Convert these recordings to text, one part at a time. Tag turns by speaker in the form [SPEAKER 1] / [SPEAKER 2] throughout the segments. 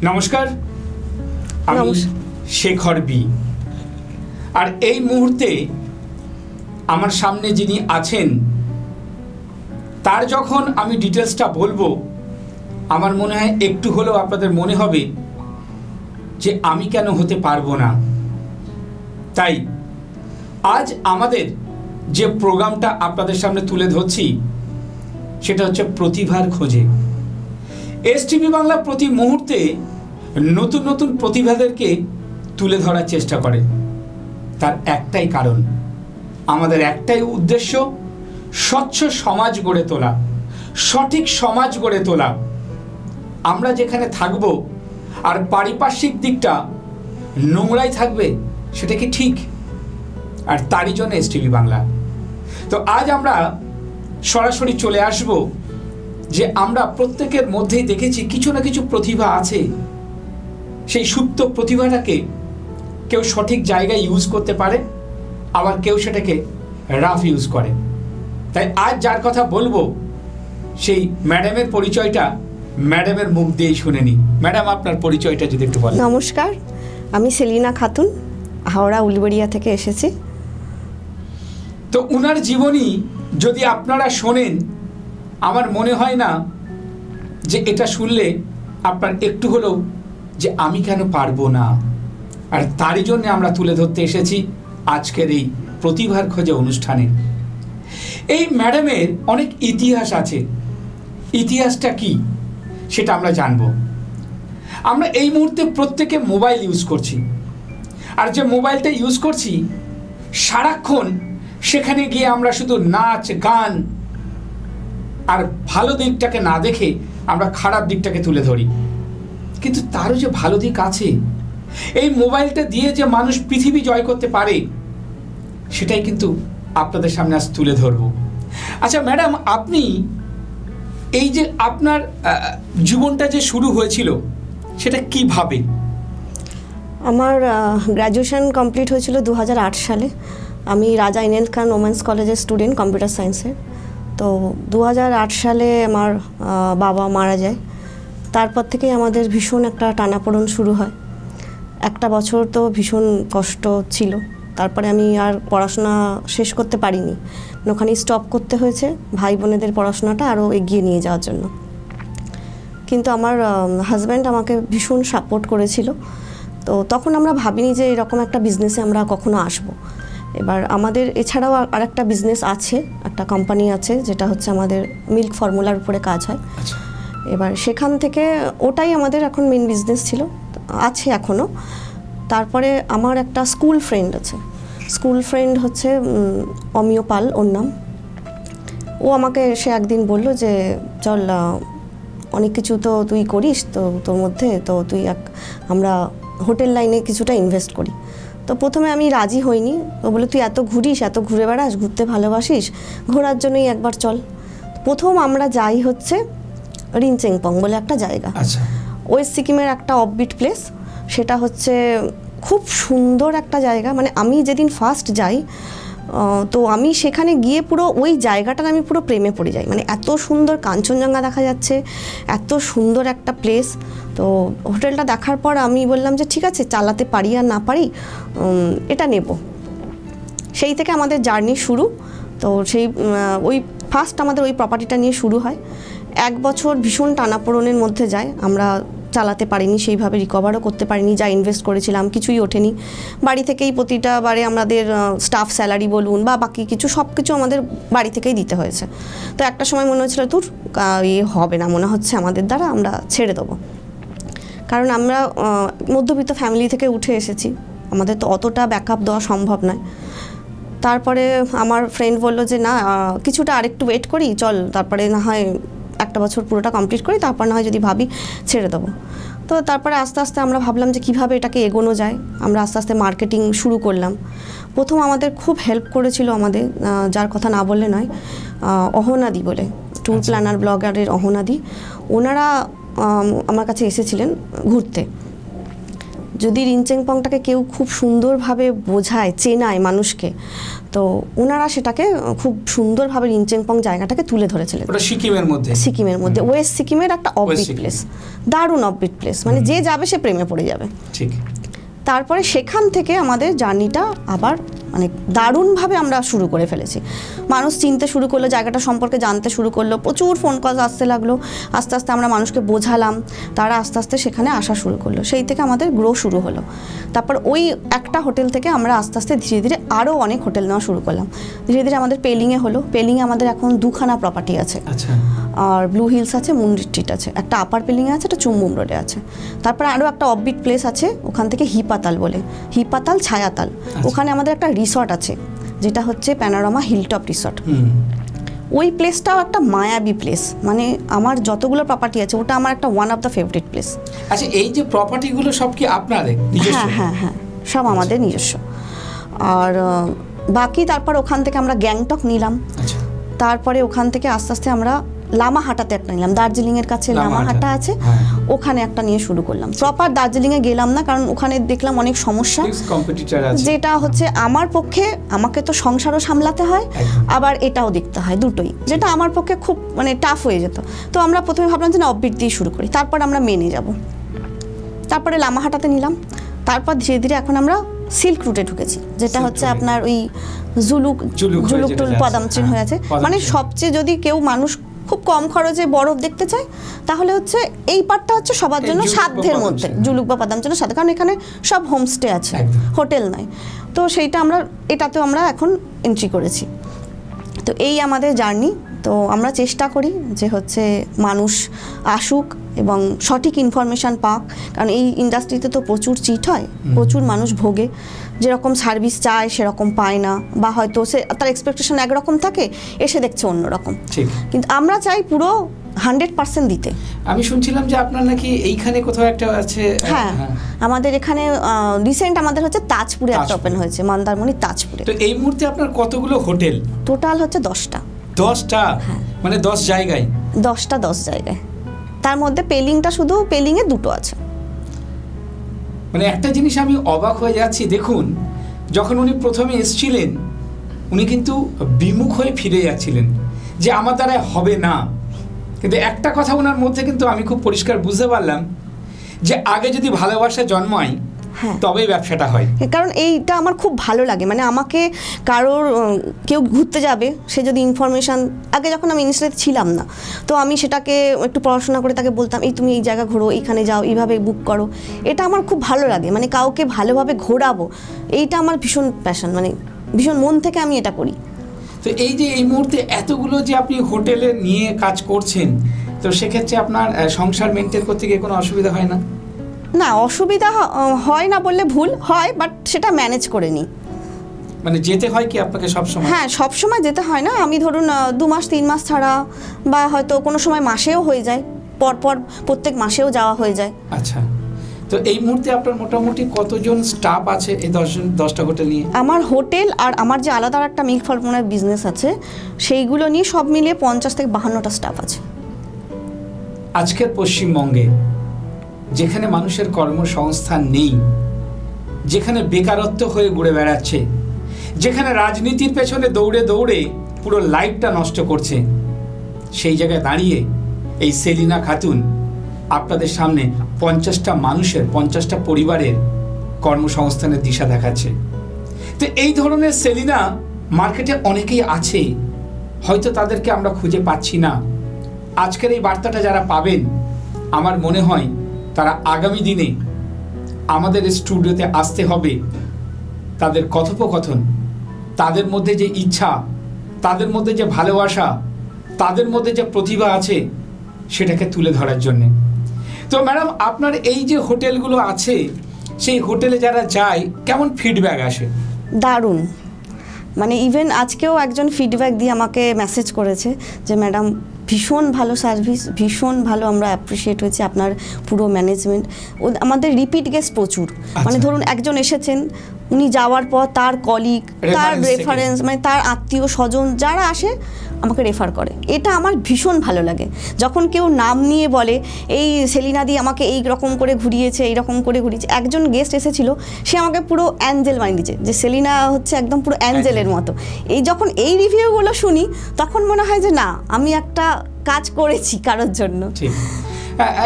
[SPEAKER 1] নমস্কার, আমি শেখর বি। আর এই মুহূর্তে আমার সামনে যিনি আছেন তার যখন আমি ডিটেলসটা বলবো, আমার মনে হয় একটু হলেও আপনাদের মনে হবে যে আমি কেন হতে পারবো না। তাই আজ আমাদের যে প্রোগ্রামটা আপনাদের সামনে তুলে ধরছি সেটা হচ্ছে প্রতিভার খোঁজে। এসটিভি বাংলা প্রতি মুহূর্তে নতুন নতুন প্রতিভাদেরকে তুলে ধরার চেষ্টা করে। তার একটাই কারণ, আমাদের একটাই উদ্দেশ্য, স্বচ্ছ সমাজ গড়ে তোলা, সঠিক সমাজ গড়ে তোলা। আমরা যেখানে থাকব আর পারিপার্শ্বিক দিকটা নোংরাই থাকবে, সেটা কি ঠিক? আর তারই জন্য এসটিভি বাংলা। তো আজ আমরা সরাসরি চলে আসব যে আমরা প্রত্যেকের মধ্যেই দেখেছি কিছু না কিছু প্রতিভা আছে। সেই সুপ্ত প্রতিভাটাকে কেউ সঠিক জায়গায় ইউজ করতে পারে, আবার কেউ সেটাকে রাফ ইউজ করে। তাই আজ যার কথা বলবো সেই ম্যাডামের পরিচয়টা ম্যাডামের মুখ দিয়েই শুনে নিই। ম্যাডাম, আপনার পরিচয়টা যদি একটু বলেন।
[SPEAKER 2] নমস্কার, আমি সেলিনা খাতুন, হাওড়া উলবেড়িয়া থেকে এসেছি।
[SPEAKER 1] তো উনার জীবনী যদি আপনারা শোনেন, আমার মনে হয় না যে এটা শুনলে আপনার একটু হলেও যে আমি কেন পারবো না। আর তারই জন্য আমরা তুলে ধরতে এসেছি আজকের এই প্রতিভার খোঁজে অনুষ্ঠানে। এই ম্যাডামের অনেক ইতিহাস আছে। ইতিহাসটা কি সেটা আমরা জানব। আমরা এই মুহূর্তে প্রত্যেকে মোবাইল ইউজ করছি, আর যে মোবাইলটা ইউজ করছি সারাক্ষণ সেখানে গিয়ে আমরা শুধু নাচ গান আর ভালো দিকটাকে না দেখে আমরা খারাপ দিকটাকে তুলে ধরি। কিন্তু তারও যে ভালো দিক আছে, এই মোবাইলটা দিয়ে যে মানুষ পৃথিবী জয় করতে পারে, সেটাই কিন্তু আপনাদের সামনে আজ তুলে ধরবো। আচ্ছা ম্যাডাম, আপনি এই যে আপনার জীবনটা যে শুরু হয়েছিল সেটা কিভাবে?
[SPEAKER 2] আমার গ্র্যাজুয়েশন কমপ্লিট হয়েছিল 2008 সালে। আমি রাজা ইনেল খান ওমেন্স কলেজের স্টুডেন্ট, কম্পিউটার সায়েন্সের। তো 2008 সালে আমার বাবা মারা যায়। তারপর থেকেই আমাদের ভীষণ একটা টানাপোড়েন শুরু হয়। একটা বছর তো ভীষণ কষ্ট ছিল। তারপরে আমি আর পড়াশোনা শেষ করতে পারিনি, ওখানেই স্টপ করতে হয়েছে ভাই বোনেদের পড়াশোনাটা আরও এগিয়ে নিয়ে যাওয়ার জন্য। কিন্তু আমার হাজব্যান্ড আমাকে ভীষণ সাপোর্ট করেছিল। তো তখন আমরা ভাবিনি যে এরকম একটা বিজনেসে আমরা কখনো আসব। এবার আমাদের এছাড়াও আর একটা বিজনেস আছে, একটা কোম্পানি আছে যেটা হচ্ছে আমাদের মিল্ক ফর্মুলার উপরে কাজ হয়। এবার সেখান থেকে ওটাই আমাদের এখন মেন বিজনেস ছিল, আছে এখনও। তারপরে আমার একটা স্কুল ফ্রেন্ড আছে, স্কুল ফ্রেন্ড হচ্ছে অমিয় পাল ওর নাম। ও আমাকে এসে একদিন বলল যে চল, অনেক কিছু তো তুই করিস, তো তোর মধ্যে তো তুই আমরা হোটেল লাইনে কিছুটা ইনভেস্ট করি। তো প্রথমে আমি রাজি হইনি। ও বলে তুই এত ঘুরিস, এত ঘুরে বেড়াস, ঘুরতে ভালোবাসিস, ঘোরার জন্যই একবার চল। প্রথম আমরা যাই হচ্ছে রিনচেংপং বলে একটা জায়গা, ওয়েস্ট সিকিমের একটা অফবিট প্লেস। সেটা হচ্ছে খুব সুন্দর একটা জায়গা। মানে আমি যেদিন ফার্স্ট যাই, তো আমি সেখানে গিয়ে পুরো ওই জায়গাটার আমি পুরো প্রেমে পড়ে যাই। মানে এত সুন্দর কাঞ্চনজঙ্ঘা দেখা যাচ্ছে, এত সুন্দর একটা প্লেস। তো হোটেলটা দেখার পর আমি বললাম যে ঠিক আছে, চালাতে পারি আর না পারি এটা নেব। সেই থেকে আমাদের জার্নি শুরু। তো সেই ওই ফার্স্ট আমাদের ওই প্রপার্টিটা নিয়ে শুরু হয়। 1 বছর ভীষণ টানাপোড়েনের মধ্যে যায়, আমরা চালাতে পারিনি, সেইভাবে রিকভারও করতে পারিনি। যা ইনভেস্ট করেছিলাম কিছুই ওঠেনি। বাড়ি থেকেই প্রতিটা বারে আমাদের স্টাফ স্যালারি বলুন বা বাকি কিছু সব কিছু আমাদের বাড়ি থেকেই দিতে হয়েছে। তো একটা সময় মনে হচ্ছিল তোর হবে না, মনে হচ্ছে আমাদের দ্বারা, আমরা ছেড়ে দেবো। কারণ আমরা মধ্যবিত্ত ফ্যামিলি থেকে উঠে এসেছি, আমাদের তো অতটা ব্যাকআপ দেওয়া সম্ভব নয়। তারপরে আমার ফ্রেন্ড বললো যে না, কিছুটা আরেকটু ওয়েট করি, চল তারপরে না হয় 1 বছর পুরোটা কমপ্লিট করি, তারপর না হয় যদি ভাবি ছেড়ে দেবো। তো তারপরে আস্তে আস্তে আমরা ভাবলাম যে কীভাবে এটাকে এগোনো যায়। আমরা আস্তে আস্তে মার্কেটিং শুরু করলাম। প্রথম আমাদের খুব হেল্প করেছিল আমাদের, যার কথা না বললে নয়, অহনাদি বলে ট্যুর প্ল্যানার ব্লগারের অহনাদি। ওনারা আমার কাছে এসেছিলেন ঘুরতে। যদি রিনচেনপংটাকে কেউ খুব সুন্দরভাবে বোঝায়, চেনায় মানুষকে, তো ওনারা সেটাকে খুব সুন্দরভাবে রিনচেনপং জায়গাটাকে তুলে ধরেছিলেন।
[SPEAKER 1] ওটা সিকিমের মধ্যে
[SPEAKER 2] ওয়েস্ট সিকিমের একটা অফবিট প্লেস, দারুণ অফবিট প্লেস, মানে যে যাবে সে প্রেমে পড়ে যাবে।
[SPEAKER 1] ঠিক।
[SPEAKER 2] তারপরে সেখান থেকে আমাদের জার্নিটা আবার মানে দারুণভাবে আমরা শুরু করে ফেলেছি। মানুষ চিনতে শুরু করলো, জায়গাটা সম্পর্কে জানতে শুরু করলো, প্রচুর ফোন কল আসতে লাগলো। আস্তে আস্তে আমরা মানুষকে বোঝালাম, তারা আস্তে আস্তে সেখানে আসা শুরু করলো। সেই থেকে আমাদের গ্রো শুরু হলো। তারপর ওই একটা হোটেল থেকে আমরা আস্তে আস্তে ধীরে ধীরে আরও অনেক হোটেল নেওয়া শুরু করলাম। ধীরে ধীরে আমাদের পেলিংয়ে হলো। পেলিংয়ে আমাদের এখন 2খানা প্রপার্টি আছে। আর ব্লু হিলস আছে, মুন রিট্রিট আছে, একটা আপার পেলিংয়ে আছে, একটা চুম্বুম রোডে আছে। তারপরে আরও একটা অফবিট প্লেস আছে ওখান থেকে, হিপাতাল বলে, হিপাতাল ছায়াতাল। ওখানে আমাদের একটা রিসর্ট আছে যেটা হচ্ছে প্যানোরামা হিলটপ রিসর্ট। ওই প্লেসটাও একটা মায়াবী প্লেস, মানে আমার যতগুলো প্রপার্টি আছে ওটা আমার একটা one of the favourite place.
[SPEAKER 1] আচ্ছা, এই যে প্রপার্টিগুলো সব কি আপনাদের নিজস্ব?
[SPEAKER 2] হ্যাঁ, সব আমাদের নিজস্ব। আর বাকি তারপর ওখান থেকে আমরা গ্যাংটক নিলাম। তারপরে ওখান থেকে আস্তে আস্তে আমরা লামাহাটাতে একটা নিলাম, দার্জিলিংয়ের কাছে লামাহাটা আছে, ওখানে একটা নিয়ে শুরু করলাম। প্রপার দার্জিলিংয়ে গেলাম না, কারণ ওখানে দেখলাম অনেক সমস্যা, যেটা হচ্ছে আমার পক্ষে, আমাকে তো সংসারও সামলাতে হয় আবার এটাও দেখতে হয়, দুটোই, যেটা আমার পক্ষে খুব মানে টাফ হয়ে যেত। তো আমরা প্রথমে ভাবলাম যে না, অফবিট দিয়ে শুরু করি, তারপর আমরা মেনে যাব। তারপরে লামাহাটাতে নিলাম। তারপর ধীরে ধীরে এখন আমরা সিল্ক রুটে ঢুকেছি, যেটা হচ্ছে আপনার ওই জুলুক পদামচিন হয়ে আছে। মানে সবচেয়ে যদি কেউ মানুষ খুব কম খরচে বরফ দেখতে চায় তাহলে হচ্ছে এই পার্টটা হচ্ছে সবার জন্য সাধ্যের মধ্যে, জুলুক বা পদামচিনের সাথে, কারণ এখানে সব হোমস্টে আছে, হোটেল নয়। তো সেইটা আমরা, এটাতেও আমরা এখন এন্ট্রি করেছি। তো এই আমাদের জার্নি। তো আমরা চেষ্টা করি যে হচ্ছে মানুষ আসুক এবং সঠিক ইনফরমেশান পাক, কারণ এই ইন্ডাস্ট্রিতে তো প্রচুর চিট হয়, প্রচুর মানুষ ভোগে, যেরকম সার্ভিস চায় সেরকম পায় না, বা হয়তো সে তার এক্সপেকটেশন একরকম থাকে, এসে দেখছে অন্যরকম। কিন্তু আমরা চাই পুরো 100% দিতে।
[SPEAKER 1] আমি শুনছিলাম যে আপনার নাকি এইখানে কোথাও একটা আছে।
[SPEAKER 2] হ্যাঁ, আমাদের এখানে রিসেন্ট আমাদের হচ্ছে তাজপুরে একটা ওপেন হয়েছে, মন্দারমণি তাজপুরে।
[SPEAKER 1] তো এই মুহূর্তে আপনার কতগুলো হোটেল?
[SPEAKER 2] টোটাল হচ্ছে 10টা।
[SPEAKER 1] 10টা? মানে 10 জায়গায়?
[SPEAKER 2] 10টা 10 জায়গায়। তার মধ্যে পেলিংটা, শুধু পেলিংয়ে 2টো আছে।
[SPEAKER 1] মানে একটা জিনিস আমি অবাক হয়ে যাচ্ছি, দেখুন যখন উনি প্রথমে এসেছিলেন উনি কিন্তু বিমুখ হয়ে ফিরে যাচ্ছিলেন যে আমার দ্বারা হবে না, কিন্তু একটা কথা ওনার মধ্যে কিন্তু আমি খুব পরিষ্কার বুঝতে পারলাম যে আগে যদি ভালোবাসা জন্মায় তবেই ব্যবসাটা হয়।
[SPEAKER 2] কারণ এইটা আমার খুব ভালো লাগে, মানে আমাকে কারোর কেউ ঘুরতে যাবে, সে যদি ইনফরমেশান, আগে যখন আমি ইনস্টাতে ছিলাম না, তো আমি সেটাকে একটু পড়াশোনা করে তাকে বলতাম, এই তুমি এই জায়গা ঘোরো, এইখানে যাও, এইভাবে বুক করো। এটা আমার খুব ভালো লাগে, মানে কাউকে ভালোভাবে ঘোরাবো, এইটা আমার ভীষণ প্যাশন, মানে ভীষণ মন থেকে আমি এটা করি।
[SPEAKER 1] তো এই যে এই মুহূর্তে এতগুলো যে আপনি হোটেলে নিয়ে কাজ করছেন, তো সেক্ষেত্রে আপনার সংসার মেনটেন করতে গিয়ে কোনো অসুবিধা হয় না?
[SPEAKER 2] না, অসুবিধা হয় না বললে ভুল হয়, বাট সেটা ম্যানেজ করে নিই।
[SPEAKER 1] মানে যেতে হয় কি আপনাকে সবসময়?
[SPEAKER 2] হ্যাঁ, সবসময় যেতে হয় না, আমি ধরুন 2 মাস 3 মাস ছাড়া, বা হয়তো কোনো সময় মাসেও হয়ে যায়, পরপর প্রত্যেক মাসেও যাওয়া হয়ে যায়।
[SPEAKER 1] আচ্ছা, তো এই মুহূর্তে আপনার মোটামুটি কতজন স্টাফ আছে এই 10টা হোটেল নিয়ে?
[SPEAKER 2] আমার হোটেল আর আমার যে আলাদা একটা মিল্ক ফলমনের বিজনেস আছে, সেইগুলো নিয়ে সব মিলিয়ে 50 থেকে 52টা স্টাফ আছে।
[SPEAKER 1] আজকের পশ্চিমবঙ্গে যেখানে মানুষের কর্মসংস্থান নেই, যেখানে বেকারত্ব হয়ে ঘুরে বেড়াচ্ছে, যেখানে রাজনীতির পেছনে দৌড়ে দৌড়ে পুরো লাইফটা নষ্ট করছে, সেই জায়গায় দাঁড়িয়ে এই সেলিনা খাতুন আপনাদের সামনে 50টা মানুষের, 50টা পরিবারের কর্মসংস্থানের দিশা দেখাচ্ছে। তো এই ধরনের সেলিনা মার্কেটে অনেকেই আছে, হয়তো তাদেরকে আমরা খুঁজে পাচ্ছি না। আজকের এই বার্তাটা যারা পাবেন, আমার মনে হয় তারা আগামী দিনে আমাদের স্টুডিওতে আসতে হবে। তাদের কথোপকথন, তাদের মধ্যে যে ইচ্ছা, তাদের মধ্যে যে ভালোবাসা, তাদের মধ্যে যে প্রতিভা আছে, সেটাকে তুলে ধরার জন্যে। তো ম্যাডাম, আপনার এই যে হোটেলগুলো আছে, সেই হোটেলে যারা যায় কেমন ফিডব্যাক আসে?
[SPEAKER 2] দারুণ, মানে ইভেন আজকেও একজন ফিডব্যাক দিয়ে আমাকে মেসেজ করেছে যে ম্যাডাম ভীষণ ভালো সার্ভিস, ভীষণ ভালো, আমরা অ্যাপ্রিসিয়েট হয়েছি আপনার পুরো ম্যানেজমেন্ট। আমাদের রিপিট গেস্ট প্রচুর, মানে ধরুন একজন এসেছেন, উনি যাওয়ার পর তার কলিগ, তার রেফারেন্স, মানে তার আত্মীয় স্বজন যারা আসে আমাকে রেফার করে। এটা আমার ভীষণ ভালো লাগে যখন কেউ নাম নিয়ে বলে এই সেলিনা দি আমাকে এই রকম করে ঘুরিয়েছে, এইরকম করে ঘুরিয়েছে। একজন গেস্ট এসেছিল, সে আমাকে পুরো অ্যাঞ্জেল বানিয়ে দিয়েছে, যে সেলিনা হচ্ছে একদম পুরো অ্যাঞ্জেলের মতো। এই যখন এই রিভিউগুলো শুনি তখন মনে হয় যে না, আমি একটা কাজ করেছি কারোর জন্য।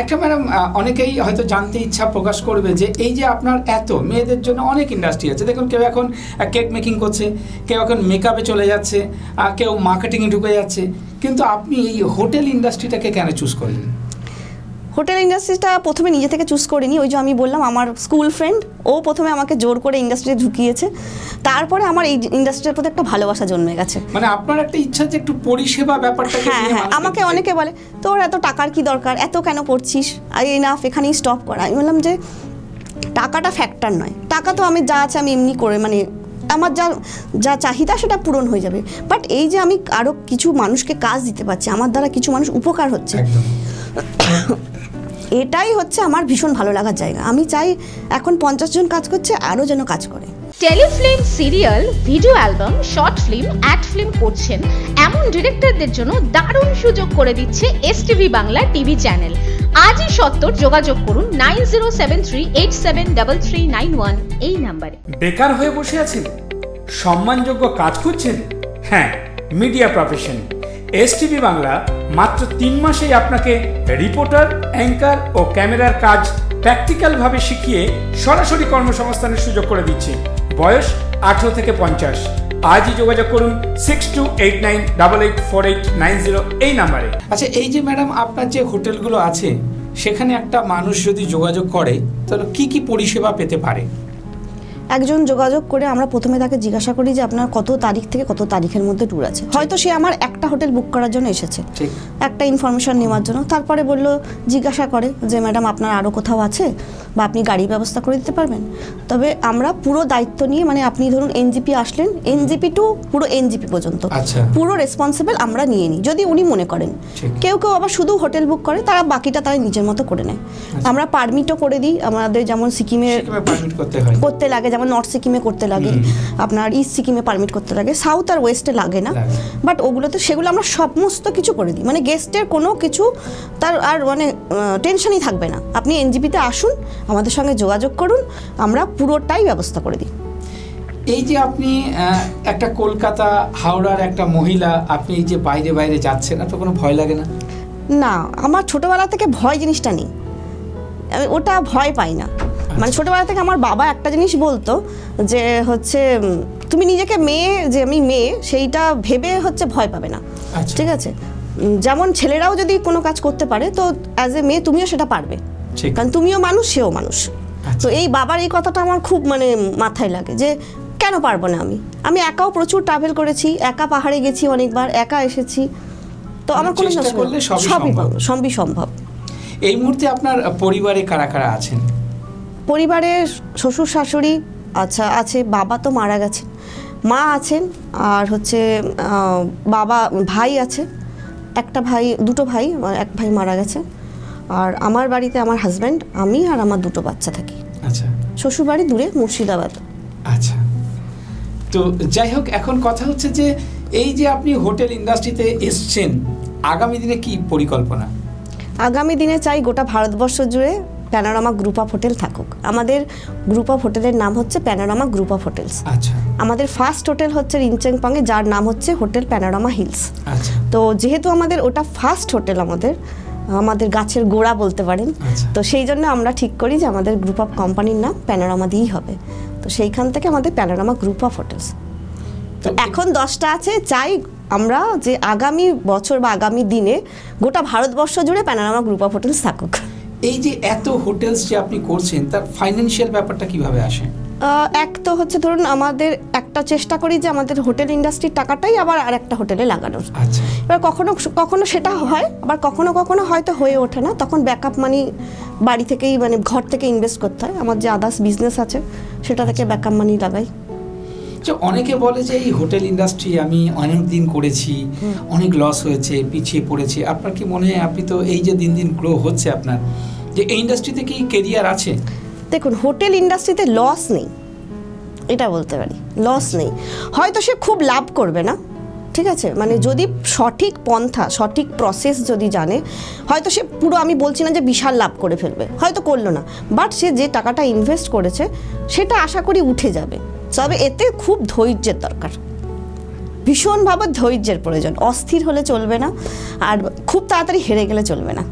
[SPEAKER 1] একটা ম্যাডাম, অনেকেই হয়তো জানতে ইচ্ছা প্রকাশ করবে যে এই যে আপনার এত মেয়েদের জন্য অনেক ইন্ডাস্ট্রি আছে, দেখুন কেউ এখন কেক মেকিং করছে, কেউ এখন মেকআপে চলে যাচ্ছে, কেউ মার্কেটিংয়ে ঢুকে যাচ্ছে, কিন্তু আপনি এই হোটেল ইন্ডাস্ট্রিটাকে কেন চুজ করলেন?
[SPEAKER 2] হোটেল ইন্ডাস্ট্রিটা প্রথমে নিজে থেকে চুজ করিনি, ওই যে আমি বললাম আমার স্কুল ফ্রেন্ড ও প্রথমে আমাকে জোর করে ইন্ডাস্ট্রিতে ঢুকিয়েছে, তারপরে আমার এই ইন্ডাস্ট্রির প্রতি একটা ভালোবাসা জন্মে গেছে।
[SPEAKER 1] মানে আপনার একটা ইচ্ছা যে একটু পরিষেবা ব্যাপারটা।
[SPEAKER 2] হ্যাঁ হ্যাঁ, আমাকে অনেকে বলে তোর এত টাকার কি দরকার, এত কেন পড়ছিস, আর এনাফ, এখানেই স্টপ করা। আমি বললাম যে টাকাটা ফ্যাক্টর নয়, টাকা তো আমি যা আছে আমি এমনি করে, মানে আমার যা চাহিদা সেটা পূরণ হয়ে যাবে, বাট এই যে আমি আরও কিছু মানুষকে কাজ দিতে পারছি, আমার দ্বারা কিছু মানুষ উপকার হচ্ছে, এটাই হচ্ছে আমার ভীষণ ভালো লাগার জায়গা। আমি চাই এখন 50 জন কাজ করছে, আরও যেন কাজ করে।
[SPEAKER 3] Telefilm, serial, video album, short film, ad film করছেন এমন ডিরেক্টরদের জন্য দারুণ সুযোগ করে দিচ্ছে এসটিভি বাংলা টিভি চ্যানেল। আজই সত্তর যোগাযোগ করুন 9073873391 এই নাম্বারে।
[SPEAKER 1] বেকার হয়ে বসে আছেন, সম্মানযোগ্য কাজ খুঁজছেন? হ্যাঁ, মিডিয়া প্রফেশন এসটিভি বাংলা মাত্র 3 মাসেই আপনাকে রিপোর্টার, অ্যাঙ্কার ও ক্যামেরার কাজ প্র্যাকটিক্যালভাবে শিখিয়ে সরাসরি কর্মসংস্থানের সুযোগ করে দিচ্ছে। বয়স 18 থেকে 50। আজই যোগাযোগ করুন 6289884890 এই নাম্বারে। আচ্ছা, এই যে ম্যাডাম আপনার যে হোটেলগুলো আছে সেখানে একটা মানুষ যদি যোগাযোগ করে তাহলে কি কি পরিষেবা পেতে পারে?
[SPEAKER 2] একজন যোগাযোগ করে আমরা প্রথমে তাকে জিজ্ঞাসা করি যে আপনার কত তারিখ থেকে কত তারিখের মধ্যে ট্যুর আছে। হয়তো সে আমার একটা হোটেল বুক করার জন্য এসেছে, একটা ইনফরমেশন নেওয়ার জন্য। তারপরে বললো, জিজ্ঞাসা করে যে ম্যাডাম আপনার আরও কোথাও আছে বা আপনি গাড়ির ব্যবস্থা করে দিতে পারবেন? তবে আমরা পুরো দায়িত্ব নিয়ে, মানে আপনি ধরুন এনজিপি আসলেন, এনজিপি টু পুরো এনজিপি পর্যন্ত পুরো রেসপন্সিবল আমরা নিয়ে নিই যদি উনি মনে করেন। কেউ কেউ আবার শুধু হোটেল বুক করে, তারা বাকিটা তারা নিজের মতো করে নেয়। আমরা পারমিটও করে দিই, আমাদের যেমন সিকিমে করতে লাগে, যেমন নর্থ সিকিমে করতে লাগে, আপনার ইস্ট সিকিমে পারমিট করতে লাগে, সাউথ আর ওয়েস্টে লাগে না, বাট ওগুলোতে সেগুলো আমরা সমস্ত কিছু করে দিই। মানে গেস্টের কোনো কিছু তার আর মানে টেনশনই থাকবে না। আপনি এনজিপিতে আসুন, আমাদের সঙ্গে যোগাযোগ করুন, আমরা পুরোটাই ব্যবস্থা করে দিই।
[SPEAKER 1] এই যে আপনি একটা কলকাতা হাওড়ার একটা মহিলা, আপনি এই যে বাইরে বাইরে যাচ্ছেন, আপনার কোনো ভয় লাগে না?
[SPEAKER 2] না, আমার ছোটবেলা থেকে ভয় জিনিসটা নেই, আমি ওটা ভয় পাই না। মানে ছোটবেলা থেকে আমার বাবা একটা জিনিস বলতো যে হচ্ছে তুমি নিজেকে মেয়ে, যে আমি মেয়ে সেইটা ভেবে হচ্ছে ভয় পাবে না, ঠিক আছে? যেমন ছেলেরাও যদি কোনো কাজ করতে পারে তো অ্যাজ এ মেয়ে তুমিও সেটা পারবে, কারণ তুমিও মানুষ, সেও মানুষ। তো এই বাবার এই কথাটা আমার খুব মানে মাথায় লাগে যে কেন পারবো না। আমি একাও প্রচুর ট্রাভেল করেছি, একা পাহাড়ে গেছি অনেকবার, একা এসেছি, তো আমার কোনো সবই সম্ভব।
[SPEAKER 1] এই মুহূর্তে আপনার পরিবারে কারা কারা আছেন?
[SPEAKER 2] পরিবারে শ্বশুর শাশুড়ি আচ্ছা আছে, বাবা তো মারা গেছেন, মা আছেন, আর হচ্ছে বাবা ভাই আছে, একটা ভাই, দুটো ভাই, এক ভাই মারা গেছে। আর আমার বাড়িতে আমার হাজব্যান্ড, আমি আর আমার দুটো বাচ্চা থাকি।
[SPEAKER 1] আচ্ছা,
[SPEAKER 2] শ্বশুর বাড়ি দূরে, মুর্শিদাবাদ।
[SPEAKER 1] আচ্ছা, তো যাই হোক, এখন কথা হচ্ছে যে এই যে আপনি হোটেল ইন্ডাস্ট্রিতে এসছেন, আগামী দিনে কি পরিকল্পনা?
[SPEAKER 2] আগামী দিনে চাই গোটা ভারতবর্ষ জুড়ে প্যানোরামা গ্রুপ অফ হোটেল থাকুক। আমাদের গ্রুপ অফ হোটেলের নাম হচ্ছে প্যানোরামা গ্রুপ অফ হোটেলস।
[SPEAKER 1] আচ্ছা,
[SPEAKER 2] আমাদের ফার্স্ট হোটেল হচ্ছে রিনচেংপাংয়ে, যার নাম হচ্ছে হোটেল প্যানোরামা হিলস। আচ্ছা, তো যেহেতু আমাদের ওটা ফার্স্ট হোটেল, আমাদের গাছের গোড়া বলতে পারেন, তো সেই জন্য আমরা ঠিক করি যে আমাদের গ্রুপ অফ কোম্পানির নাম প্যানোরামা দিয়েই হবে। তো সেইখান থেকে আমাদের প্যানোরামা গ্রুপ অফ হোটেলস। তো এখন 10টা আছে, চাই আমরা যে আগামী বছর বা আগামী দিনে গোটা ভারতবর্ষ জুড়ে প্যানোরামা গ্রুপ অফ হোটেলস থাকুক।
[SPEAKER 1] এই যে এত হোটেলস যে আপনি করছেন, তার ফাইন্যান্সিয়াল ব্যাপারটা কিভাবে আসে?
[SPEAKER 2] এক তো হচ্ছে ধরুন আমাদের একটা চেষ্টা করি যে আমাদের হোটেল ইন্ডাস্ট্রির টাকাটাই আবার আর একটা হোটেলে লাগানোর।
[SPEAKER 1] আচ্ছা,
[SPEAKER 2] এবার কখনো কখনো সেটা হয়, আবার কখনো কখনো হয়তো হয়ে ওঠে না, তখন ব্যাকআপ মানি বাড়ি থেকেই, মানে ঘর থেকে ইনভেস্ট করতে হয়। আমার যে আদার্স বিজনেস আছে সেটা থেকে ব্যাকআপ মানি লাগাই।
[SPEAKER 1] অনেকে বলে যে এই হোটেল ইন্ডাস্ট্রি আমি অনেক দিন করেছি, অনেক লস হয়েছে, পিছিয়ে পড়েছে। আপনার কি মনে হয়, আপনি তো এই যে দিন দিন গ্রো হচ্ছে আপনার, যে এই ইন্ডাস্ট্রিতে কি কেরিয়ার আছে?
[SPEAKER 2] দেখুন, হোটেল ইন্ডাস্ট্রিতে লস নেই, এটা বলতে পারি, লস নেই। হয়তো সে খুব লাভ করবে না, ঠিক আছে, মানে যদি সঠিক পন্থা সঠিক প্রসেস যদি জানে, হয়তো সে পুরো, আমি বলছি না যে বিশাল লাভ করে ফেলবে, হয়তো করলো না, বাট সে যে টাকাটা ইনভেস্ট করেছে সেটা আশা করি উঠে যাবে। তবে এতে খুব ধৈর্যের দরকার, ভীষণভাবে ধৈর্যের প্রয়োজন। অস্থির হলে চলবে না, আর খুব তাড়াতাড়ি হেরে গেলে চলবে না।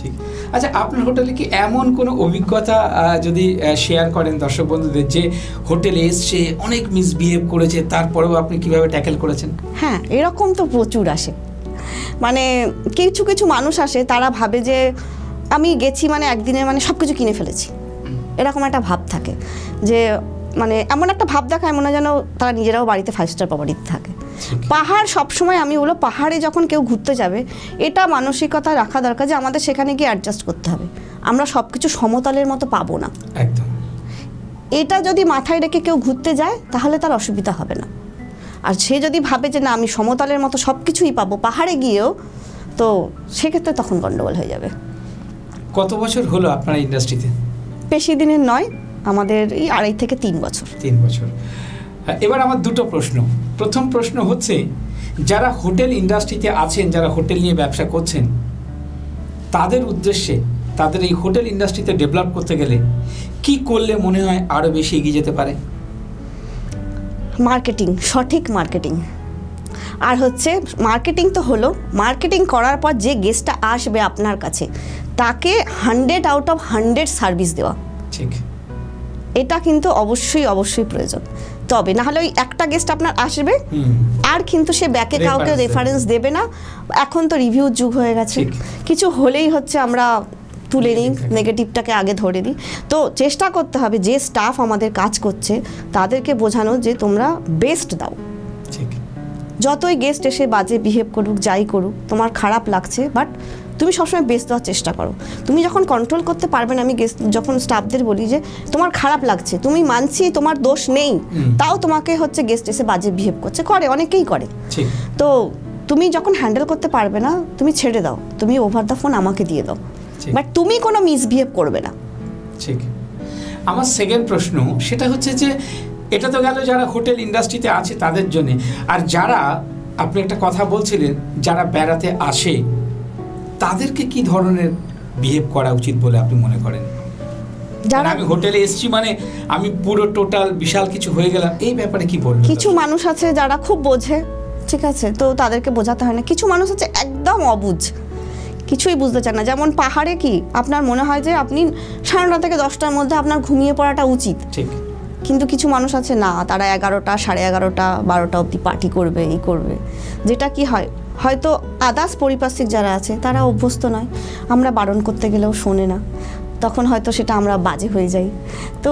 [SPEAKER 1] ঠিক। আচ্ছা, আপনার হোটেলে কি এমন কোনো অভিজ্ঞতা যদি শেয়ার করেন দর্শক বন্ধুদের, যে হোটেলে এসছে অনেক মিসবিহেভ করেছে, তারপরেও আপনি কিভাবে ট্যাকেল করেছেন?
[SPEAKER 2] হ্যাঁ, এরকম তো প্রচুর আসে। মানে কিছু কিছু মানুষ আসে, তারা ভাবে যে আমি গেছি মানে একদিনে মানে সব কিছু কিনে ফেলেছি, এরকম একটা ভাব থাকে, যে মানে এমন একটা ভাব দেখায় মনে হয় যেন তারা নিজেরাও বাড়িতে 5 স্টার প্রপার্টিতে থাকে। পাহাড় সবসময়, আমি বলবো পাহাড়ে যখন কেউ ঘুরতে যাবে, এটা মানসিকতা রাখা দরকার যে আমাদের সেখানে গিয়ে অ্যাডজাস্ট করতে হবে, আমরা সব কিছু সমতলের মতো পাবো না।
[SPEAKER 1] একদম।
[SPEAKER 2] এটা যদি মাথায় রেখে কেউ ঘুরতে যায় তাহলে তার অসুবিধা হবে না। আর সে যদি ভাবে যে না আমি সমতলের মতো সব কিছুই পাবো পাহাড়ে গিয়েও, তো সেক্ষেত্রে তখন গন্ডগোল হয়ে যাবে।
[SPEAKER 1] কত বছর হলো আপনার ইন্ডাস্ট্রিতে?
[SPEAKER 2] বেশি দিনের নয়, আমাদের এই 2.5 থেকে 3 বছর।
[SPEAKER 1] 3 বছর। এবার আমার দুটো প্রশ্ন। প্রথম প্রশ্ন হচ্ছে, যারা হোটেল ইন্ডাস্ট্রিতে আছেন, যারা হোটেল নিয়ে ব্যবসা করছেন, তাদের উদ্দেশ্যে, তাদের এই হোটেল ইন্ডাস্ট্রিতে ডেভেলপ করতে গেলে কি করলে মনে হয় আরও বেশি এগিয়ে যেতে পারে?
[SPEAKER 2] মার্কেটিং, সঠিক মার্কেটিং। আর হচ্ছে মার্কেটিং তো হলো, মার্কেটিং করার পর যে গেস্টটা আসবে আপনার কাছে, তাকে 100 আউট অফ 100 সার্ভিস দেওয়া।
[SPEAKER 1] ঠিক।
[SPEAKER 2] এটা কিন্তু অবশ্যই অবশ্যই প্রয়োজন। তবে না হলে ওই একটা গেস্ট আপনার আসবে, আর কিন্তু সে ব্যাকে কাউকে রেফারেন্স দেবে না। এখন তো রিভিউ যুগ হয়ে গেছে, কিছু হলেই হচ্ছে আমরা তুলে নিই, নেগেটিভটাকে আগে ধরে দিই। তো চেষ্টা করতে হবে যে স্টাফ আমাদের কাজ করছে তাদেরকে বোঝানো যে তোমরা বেস্ট দাও।
[SPEAKER 1] ঠিক।
[SPEAKER 2] যতই গেস্ট এসে বাজে বিহেভ করুক, যাই করুক, তোমার খারাপ লাগছে, বাট তুমি সবসময় বেস্ট দেওয়ার চেষ্টা করো। তুমি যখন কন্ট্রোল করতে পারবে না, আমি গেস্ট যখন স্টাফদের বলি যে তোমার খারাপ লাগছে, তুমি মানছি তোমার দোষ নেই, তাও তোমাকে হচ্ছে গেস্ট এসে বাজে বিহেভ করছে, করে, অনেকেই করে। তো তুমি যখন হ্যান্ডেল করতে পারবে না, তুমি ছেড়ে দাও, তুমি ওভার দ্য ফোন আমাকে দিয়ে দাও, বাট তুমি কোনো মিসবিহেভ করবে না।
[SPEAKER 1] ঠিক। আমার সেকেন্ড প্রশ্ন সেটা হচ্ছে যে, এটা তো গেল যারা হোটেল ইন্ডাস্ট্রিতে আছে তাদের জন্য, আর যারা, আপনি একটা কথা বলছিলেন, যারা বেড়াতে আসে তাদেরকে কি ধরনের বিহেভ করা উচিত বলে আপনি মনে করেন? যারা আমি হোটেলে এসেছি মানে আমি পুরো টোটাল বিশাল কিছু হয়ে গেলাম, এই ব্যাপারে কি বলবেন?
[SPEAKER 2] কিছু মানুষ আছে যারা খুব বোঝে, ঠিক আছে, তো তাদেরকে বোঝাতে হয় না। কিছু মানুষ আছে একদম অবুঝ, কিছুই বুঝতে চান না। যেমন পাহাড়ে কি আপনার মনে হয় যে আপনি 9:30 থেকে 10টার মধ্যে আপনার ঘুমিয়ে পড়াটা উচিত,
[SPEAKER 1] ঠিক,
[SPEAKER 2] কিন্তু কিছু মানুষ আছে না, তারা 11টা, 11:30, 12টা অবধি পার্টি করবে, এই করবে। যেটা কি হয়, হয়তো আদার্স পরিপার্শ্বিক যারা আছে তারা অভ্যস্ত নয়, আমরা বারণ করতে গেলেও শোনে না, তখন হয়তো সেটা আমরা বাজে হয়ে যাই। তো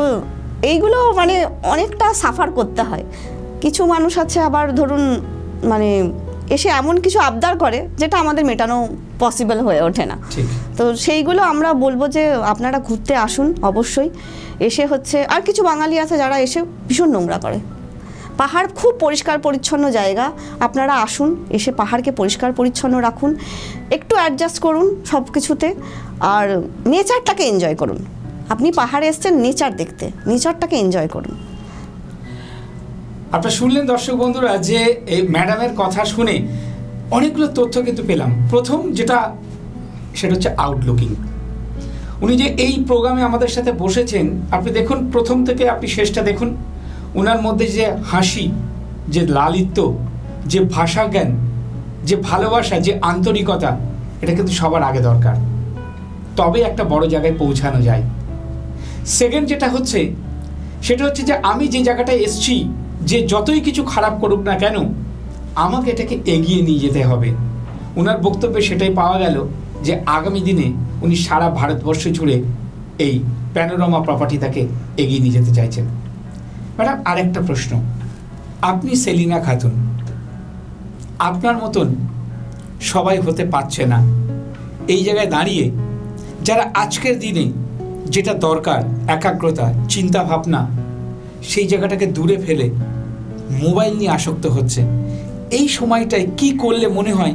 [SPEAKER 2] এইগুলো মানে অনেকটা সাফার করতে হয়। কিছু মানুষ আছে আবার ধরুন মানে এসে এমন কিছু আবদার করে যেটা আমাদের মেটানো পসিবল হয়ে ওঠে না। তো সেইগুলো আমরা বলবো যে আপনারা ঘুরতে আসুন অবশ্যই, এসে হচ্ছে, আর কিছু বাঙালি আছে যারা এসে ভীষণ নোংরা করে। পাহাড় খুব পরিষ্কার পরিচ্ছন্ন জায়গা, আপনারা আসুন, এসে পাহাড়কে পরিষ্কার পরিচ্ছন্ন রাখুন, একটু অ্যাডজাস্ট করুন সব কিছুতে, আর নেচারটাকে এনজয় করুন। আপনি পাহাড়ে এসছেন নেচার দেখতে, নেচারটাকে এনজয় করুন।
[SPEAKER 1] আপনারা শুনলেন দর্শক বন্ধুরা যে এই ম্যাডামের কথা শুনে অনেকগুলো তথ্য কিন্তু পেলাম। প্রথম যেটা, সেটা হচ্ছে আউটলুকিং। উনি যে এই প্রোগ্রামে আমাদের সাথে বসেছেন, আপনি দেখুন প্রথম থেকে আপনি শেষটা দেখুন, ওনার মধ্যে যে হাসি, যে লালিত্য, যে ভাষা জ্ঞান, যে ভালোবাসা, যে আন্তরিকতা, এটা কিন্তু সবার আগে দরকার, তবে একটা বড় জায়গায় পৌঁছানো যায়। সেকেন্ড যেটা হচ্ছে, সেটা হচ্ছে যে আমি যে জায়গাটায় এসছি, যে যতই কিছু খারাপ করুক না কেন, আমাকে এটাকে এগিয়ে নিয়ে যেতে হবে। ওনার বক্তব্যে সেটাই পাওয়া গেল যে আগামী দিনে উনি সারা ভারতবর্ষ জুড়ে এই প্যানোরামা প্রপার্টিটাকে এগিয়ে নিয়ে যেতে চাইছেন। ম্যাডাম, আরেকটা প্রশ্ন, আপনি সেলিনা খাতুন, আপনার মতন সবাই হতে পারছে না। এই জায়গায় দাঁড়িয়ে যারা আজকের দিনে যেটা দরকার, একাগ্রতা, চিন্তা ভাবনা, সেই জায়গাটাকে দূরে ফেলে মোবাইল নিয়ে আসক্ত হচ্ছে, এই সময়টায় কি করলে মনে হয়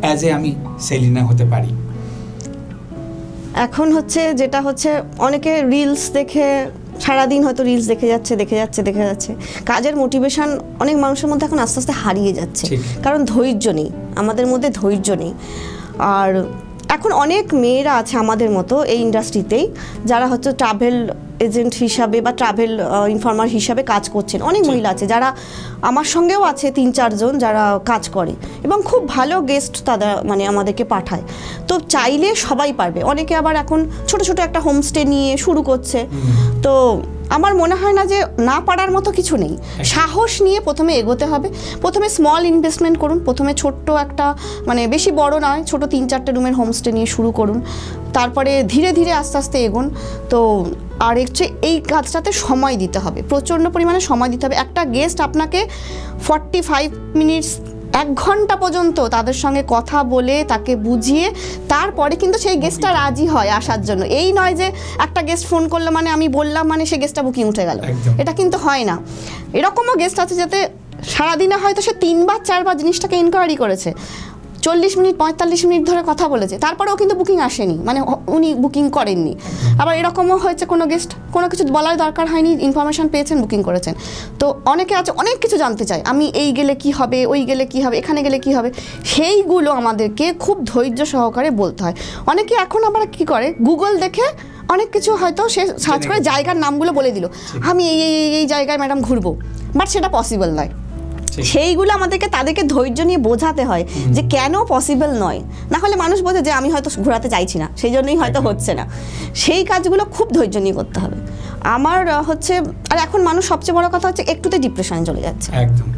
[SPEAKER 1] অ্যাজ এ আমি সেলিনা হতে পারি?
[SPEAKER 2] এখন হচ্ছে যেটা হচ্ছে, অনেকে রিলস দেখে সারাদিন হয়তো রিলস দেখে যাচ্ছে। কাজের মোটিভেশন অনেক মানুষের মধ্যে এখন আস্তে আস্তে হারিয়ে যাচ্ছে, কারণ ধৈর্য নেই, আমাদের মধ্যে ধৈর্য নেই। আর এখন অনেক মেয়েরা আছে আমাদের মতো এই ইন্ডাস্ট্রিতেই, যারা হচ্ছে ট্রাভেল এজেন্ট হিসাবে বা ট্রাভেল ইনফর্মার হিসাবে কাজ করছেন। অনেক মহিলা আছে যারা আমার সঙ্গেও আছে, 3-4 জন যারা কাজ করে এবং খুব ভালো গেস্ট তারা মানে আমাদেরকে পাঠায়। তো চাইলে সবাই পারবে। অনেকে আবার এখন ছোট ছোট একটা হোমস্টে নিয়ে শুরু করছে। তো আমার মনে হয় না যে না পারার মতো কিছু নেই, সাহস নিয়ে প্রথমে এগোতে হবে। প্রথমে স্মল ইনভেস্টমেন্ট করুন, প্রথমে ছোট্ট একটা মানে বেশি বড় নয়, ছোট 3-4টে রুমের হোমস্টে নিয়ে শুরু করুন, তারপরে ধীরে ধীরে আস্তে আস্তে এগোন। তো আর হচ্ছে এই কাজটাতে সময় দিতে হবে, প্রচণ্ড পরিমাণে সময় দিতে হবে। একটা গেস্ট আপনাকে 45 মিনিটস 1 ঘন্টা পর্যন্ত তাদের সঙ্গে কথা বলে তাকে বুঝিয়ে তারপরে কিন্তু সেই গেস্টটা রাজি হয় আসার জন্য। এই নয় যে একটা গেস্ট ফোন করলো মানে আমি বললাম মানে সেই গেস্টটা বুকিং উঠে গেল, এটা কিন্তু হয় না। এরকমও গেস্ট আছে যাতে সারাদিনে হয়তো সে 3-4 জিনিসটাকে ইনকোয়ারি করেছে, 40 মিনিট 45 মিনিট ধরে কথা বলেছে, তারপরেও কিন্তু বুকিং আসেনি, মানে উনি বুকিং করেননি। আবার এরকমও হয়েছে কোনো গেস্ট কোনো কিছু বলার দরকার হয়নি, ইনফরমেশান পেয়েছেন, বুকিং করেছেন। তো অনেকে আছে অনেক কিছু জানতে চায়, আমি এই গেলে কি হবে, ওই গেলে কি হবে, এখানে গেলে কি হবে, সেইগুলো আমাদেরকে খুব ধৈর্য সহকারে বলতে হয়। অনেকে এখন আবার কি করে, গুগল দেখে অনেক কিছু হয়তো সে সার্চ করে জায়গার নামগুলো বলে দিল, আমি এই জায়গায় ম্যাডাম ঘুরবো, বাট সেটা পসিবল নয়। সেইগুলো আমাদেরকে তাদেরকে ধৈর্য নিয়ে বোঝাতে হয় যে কেন পসিবল নয়, না হলে মানুষ বোঝে যে আমি হয়তো ঘোরাতে চাইছি না, সেই জন্যই হয়তো হচ্ছে না। সেই কাজগুলো খুব ধৈর্য নিয়ে করতে হবে। আমার হচ্ছে, আর এখন মানুষ সবচেয়ে বড় কথা হচ্ছে একটুতে ডিপ্রেশনে চলে যাচ্ছে, একদম,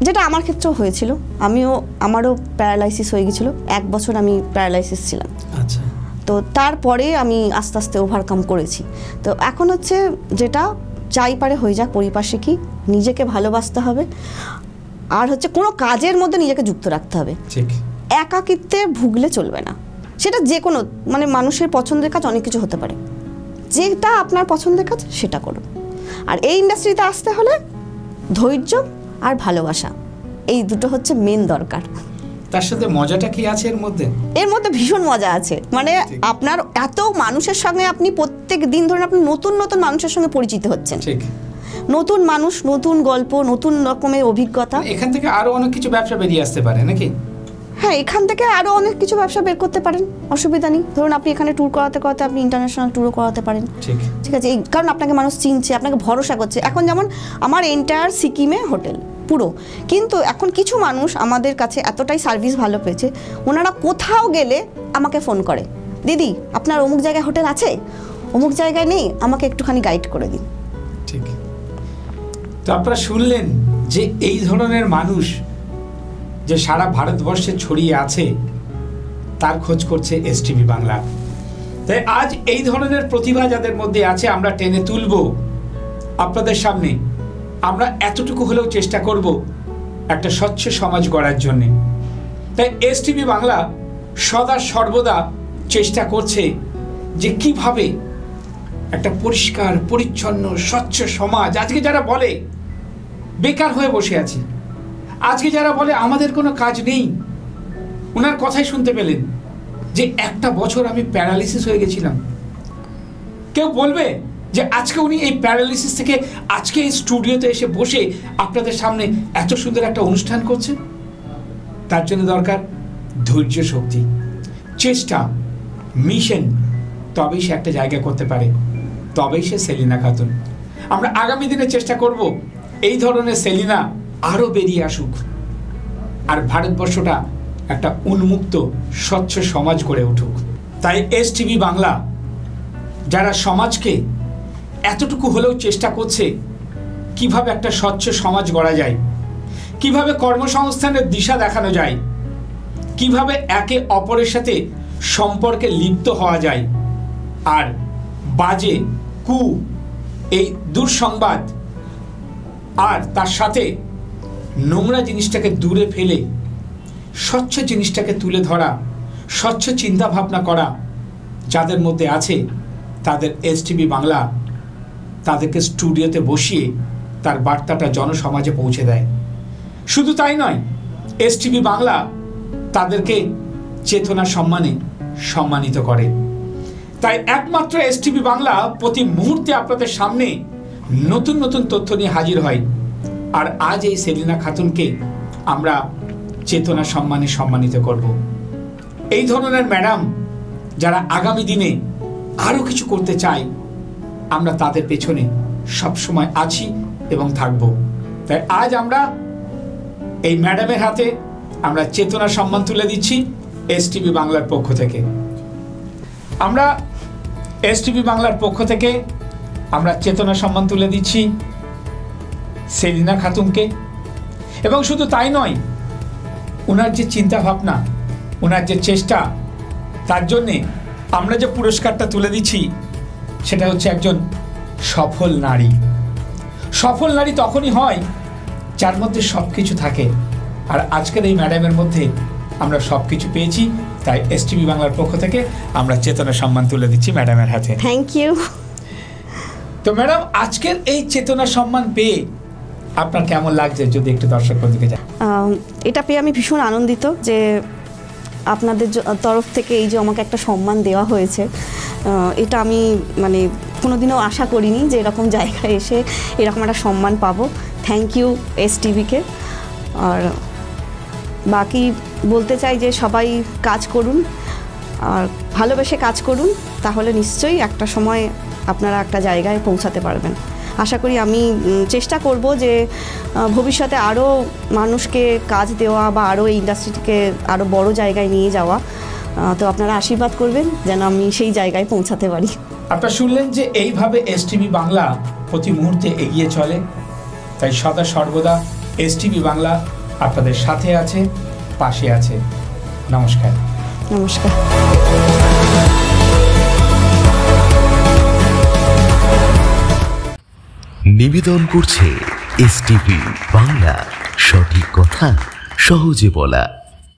[SPEAKER 2] যেটা আমার ক্ষেত্রেও হয়েছিল। আমারও প্যারালাইসিস হয়ে গেছিলো, 1 বছর আমি প্যারালাইসিস ছিলাম। আচ্ছা। তো তারপরে আমি আস্তে আস্তে ওভারকাম করেছি। তো এখন হচ্ছে যেটা যাই পারে হয়ে যাক, পরিপাশে কি নিজেকে ভালোবাসতে হবে, আর হচ্ছে কোনো কাজের মধ্যে নিজেকে যুক্ত রাখতে হবে। ঠিক, একাকিত্বে ভুগলে চলবে না। সেটা যে কোনো মানে মানুষের পছন্দের কাজ অনেক কিছু হতে পারে, যেটা আপনার পছন্দের কাজ সেটা করুন। আর এই ইন্ডাস্ট্রিতে আসতে হলে ধৈর্য আর ভালোবাসা, এই দুটো হচ্ছে মেন দরকার।
[SPEAKER 1] তার সাথে মজাটা কি আছে এর মধ্যে?
[SPEAKER 2] এর মধ্যে ভীষণ মজা আছে। মানে আপনার এত মানুষের সঙ্গে আপনি প্রত্যেক দিন ধরে আপনি নতুন নতুন মানুষের সঙ্গে পরিচিত হচ্ছেন, ঠিক, নতুন মানুষ, নতুন গল্প, নতুন রকমের অভিজ্ঞতা।
[SPEAKER 1] এখান থেকে আরো অনেক কিছু ব্যবসা বেরিয়ে আসতে পারে নাকি?
[SPEAKER 2] হ্যাঁ, এখান থেকে আরো অনেক কিছু ব্যবসা বের করতে পারেন, অসুবিধা নেই। ধরুন আপনি এখানে ট্যুর করাতে করাতে আপনি ইন্টারন্যাশনাল ট্যুরও করাতে পারেন, ঠিক আছে, কারণ আপনাকে মানুষ চিনছে, আপনাকে ভরসা করছে। এখন যেমন আমার এন্টায়ার সিকিমে হোটেল পুরো, কিন্তু এখন কিছু মানুষ আমাদের কাছে এতটাই সার্ভিস ভালো পেয়েছে, ওনারা কোথাও গেলে আমাকে ফোন করে, দিদি আপনার অমুক জায়গায় হোটেল আছে, অমুক জায়গায় নেই, আমাকে একটুখানি গাইড করে দিন।
[SPEAKER 1] ঠিক। তো আপনারা শুনলেন যে এই ধরনের মানুষ যে সারা ভারতবর্ষে ছড়িয়ে আছে, তার খোঁজ করছে এসটিভি বাংলা। তাই আজ এই ধরনের প্রতিভা যাদের মধ্যে আছে আমরা টেনে তুলব আপনাদের সামনে। আমরা এতটুকু হলেও চেষ্টা করব একটা স্বচ্ছ সমাজ গড়ার জন্যে। তাই এসটিভি বাংলা সদা সর্বদা চেষ্টা করছে যে কিভাবে একটা পরিষ্কার পরিচ্ছন্ন স্বচ্ছ সমাজ। আজকে যারা বলে বেকার হয়ে বসে আছি, আজকে যারা বলে আমাদের কোনো কাজ নেই, ওনার কথাই শুনতে পেলেন যে 1 বছর আমি প্যারালিসিস হয়ে গেছিলাম। কেউ বলবে যে আজকে উনি এই প্যারালিসিস থেকে আজকে এই স্টুডিওতে এসে বসে আপনাদের সামনে এত সুন্দর একটা অনুষ্ঠান করছেন? তার জন্য দরকার ধৈর্য, শক্তি, চেষ্টা, মিশন। তবেই সে একটা জায়গা করতে পারে, তবেই সে সেলিনা খাতুন। আমরা আগামী দিনে চেষ্টা করব এই ধরনের সেলিনা আরও বেরিয়ে আসুক, আর ভারতবর্ষটা একটা উন্মুক্ত স্বচ্ছ সমাজ গড়ে উঠুক। তাই এসটিভি বাংলা যারা সমাজকে এতটুকু হলেও চেষ্টা করছে কিভাবে একটা স্বচ্ছ সমাজ গড়া যায়, কিভাবে কর্মসংস্থানের দিশা দেখানো যায়, কিভাবে একে অপরের সাথে সম্পর্কে লিপ্ত হওয়া যায়, আর বাজে কু এই দুঃসংবাদ আর তার সাথে নোংরা জিনিসটাকে দূরে ফেলে স্বচ্ছ জিনিসটাকে তুলে ধরা, স্বচ্ছ চিন্তা ভাবনা করা যাদের মধ্যে আছে, তাদের এসটিভি বাংলা তাদেরকে স্টুডিওতে বসিয়ে তার বার্তাটা জনসমাজে পৌঁছে দেয়। শুধু তাই নয়, এসটিভি বাংলা তাদেরকে চেতনা সম্মানে সম্মানিত করে। তাই একমাত্র এসটিভি বাংলা প্রতি মুহূর্তে আপনাদের সামনে নতুন নতুন তথ্য নিয়ে হাজির হয়। আর আজ এই সেলিনা খাতুনকে আমরা চেতনা সম্মানে সম্মানিত করব। এই ধরনের ম্যাডাম যারা আগামী দিনে আরো কিছু করতে চায়, আমরা তাদের পেছনে সবসময় আছি এবং থাকব। তাই আজ আমরা এই ম্যাডামের হাতে আমরা চেতনা সম্মান তুলে দিচ্ছি এসটিভি বাংলার পক্ষ থেকে। আমরা এসটিভি বাংলার পক্ষ থেকে আমরা চেতনা সম্মান তুলে দিচ্ছি সেলিনা খাতুনকে। এবং শুধু তাই নয়, ওনার যে চিন্তা ভাবনা, ওনার যে চেষ্টা, তার জন্যে আমরা যে পুরস্কারটা তুলে দিচ্ছি সেটা হচ্ছে একজন সফল নারী। সফল নারী তখনই হয় যার মধ্যে সব কিছু থাকে। আর আজকের এই ম্যাডামের মধ্যে আমরা সব কিছু পেয়েছি। তাই এসটিভি বাংলার পক্ষ থেকে আমরা চেতনা সম্মান তুলে দিচ্ছি ম্যাডামের হাতে।
[SPEAKER 2] Thank you.
[SPEAKER 1] তো ম্যাডাম, আজকের এই চেতনা সম্মান পেয়ে আপনার কেমন লাগছে যদি একটু দর্শক বন্ধুকে জানান।
[SPEAKER 2] এটা পেয়ে আমি ভীষণ আনন্দিত যে আপনাদের তরফ থেকে এই যে আমাকে একটা সম্মান দেওয়া হয়েছে, এটা আমি মানে কোনোদিনও আশা করিনি যে এরকম জায়গায় এসে এরকম একটা সম্মান পাবো। Thank you এসটিভিকে। আর বাকি বলতে চাই যে সবাই কাজ করুন আর ভালোবেসে কাজ করুন, তাহলে নিশ্চয়ই একটা সময় আপনারা একটা জায়গায় পৌঁছাতে পারবেন। আশা করি আমি চেষ্টা করব যে ভবিষ্যতে আরও মানুষকে কাজ দেওয়া বা আরও এই ইন্ডাস্ট্রিকে আরও বড় জায়গায় নিয়ে যাওয়া। তো আপনারা আশীর্বাদ করবেন যেন আমি সেই জায়গায় পৌঁছাতে পারি।
[SPEAKER 1] আপনারা শুনলেন যে এইভাবে এসটিভি বাংলা প্রতি মুহূর্তে এগিয়ে চলে। তাই সদা সর্বদা এসটিভি বাংলা আপনাদের সাথে আছে, পাশে আছে। নমস্কার।
[SPEAKER 2] নমস্কার।
[SPEAKER 4] নিবেদন করছে এসটিভি বাংলা, সঠিক কথা সহজে বলা।